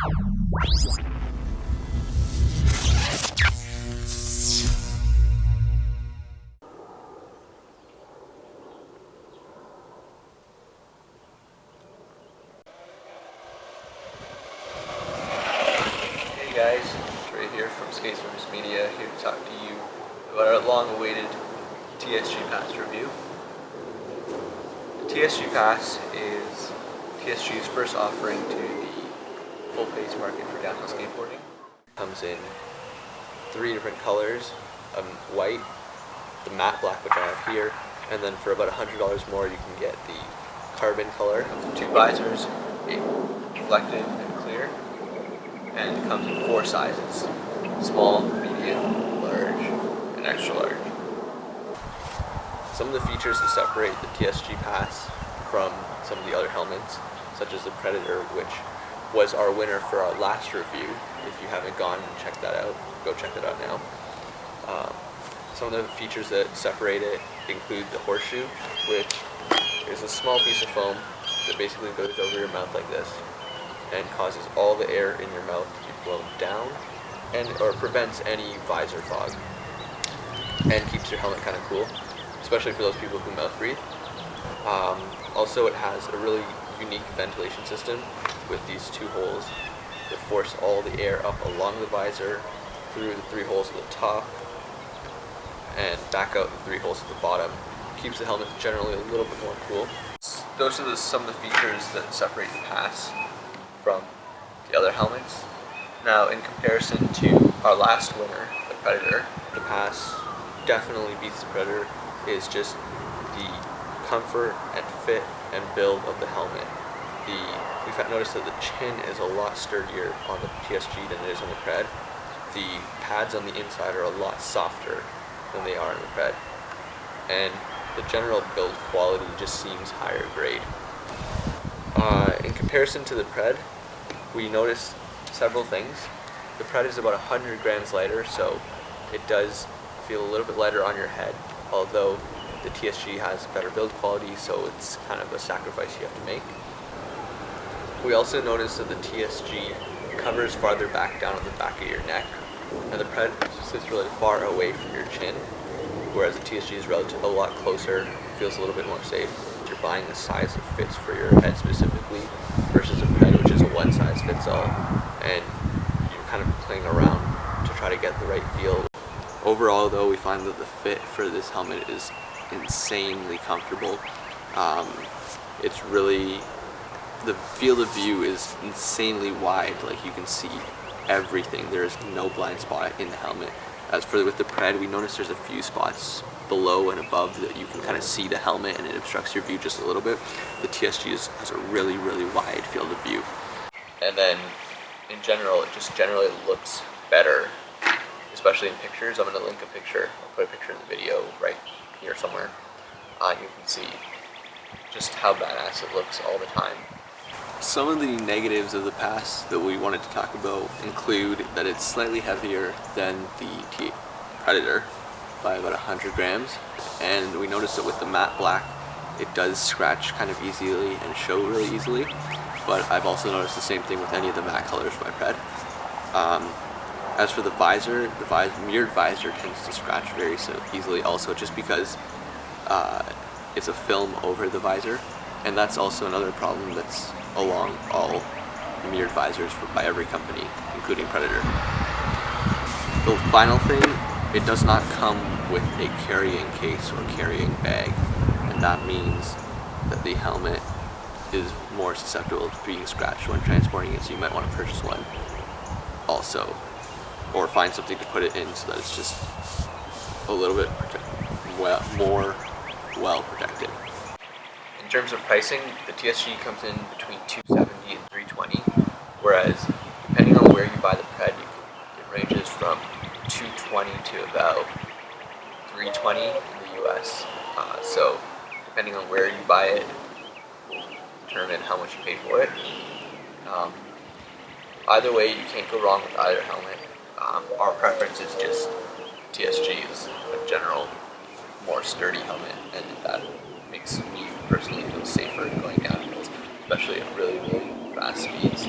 Hey guys, it's Ray here from Skaters Media, here to talk to you about our long-awaited TSG Pass review. The TSG Pass is TSG's first offering to the full-face market for downhill skateboarding. It comes in 3 different colors, white, the matte black which I have here, and then for about $100 more you can get the carbon color of the 2 visors, a reflective and clear. And it comes in 4 sizes: small, medium, large, and extra large. Some of the features that separate the TSG Pass from some of the other helmets, such as the Predator, which was our winner for our last review. If you haven't gone and checked that out, go check that out now. Some of the features that separate it include the horseshoe, which is a small piece of foam that basically goes over your mouth like this and causes all the air in your mouth to be blown down or prevents any visor fog and keeps your helmet kind of cool, especially for those people who mouth breathe. Also, it has a really unique ventilation system with these 2 holes that force all the air up along the visor through the 3 holes at the top and back out the 3 holes at the bottom. Keeps the helmet generally a little bit more cool. Those are some of the features that separate the Pass from the other helmets. Now, in comparison to our last winner, the Predator, the Pass definitely beats the Predator. Is just the comfort and fit and build of the helmet. We've noticed that the chin is a lot sturdier on the TSG than it is on the Pred. The pads on the inside are a lot softer than they are on the Pred, and the general build quality just seems higher grade. In comparison to the Pred, we noticed several things. The Pred is about 100 grams lighter, so it does feel a little bit lighter on your head, although the TSG has better build quality, so it's kind of a sacrifice you have to make. We also noticed that the TSG covers farther back down on the back of your neck, and the Pred sits really far away from your chin, whereas the TSG is a lot closer, feels a little bit more safe. You're buying a size that fits for your head specifically, versus a Pred, which is a one-size-fits-all, and you're kind of playing around to try to get the right feel. Overall, though, we find that the fit for this helmet is insanely comfortable. It's really, the field of view is insanely wide, like you can see everything. There is no blind spot in the helmet. As for with the Pred, we notice there's a few spots below and above that you can kind of see the helmet and it obstructs your view just a little bit. The TSG has a really, really wide field of view. And then, in general, it just generally looks better, especially in pictures. I'm going to link a picture. I'll put a picture in the video right here somewhere. You can see just how badass it looks all the time. Some of the negatives of the Pass that we wanted to talk about include that it's slightly heavier than the Predator by about 100 grams, and we noticed that with the matte black it does scratch kind of easily and show really easily, but I've also noticed the same thing with any of the matte colors by Pred. As for the visor, mirrored visor tends to scratch very easily also, just because it's a film over the visor, and that's also another problem that's along all mirrored visors by every company, including Predator. The final thing, it does not come with a carrying case or carrying bag, and that means that the helmet is more susceptible to being scratched when transporting it, so you might want to purchase one also, or find something to put it in so that it's just a little bit more well protected. In terms of pricing, the TSG comes in between $270 and $320, whereas depending on where you buy the Pred, it ranges from $220 to about $320 in the US. So depending on where you buy it, will determine how much you pay for it. Either way, you can't go wrong with either helmet. Our preference is just TSG is a general more sturdy helmet, and that makes me personally feel safer going down hills, especially at really, really fast speeds.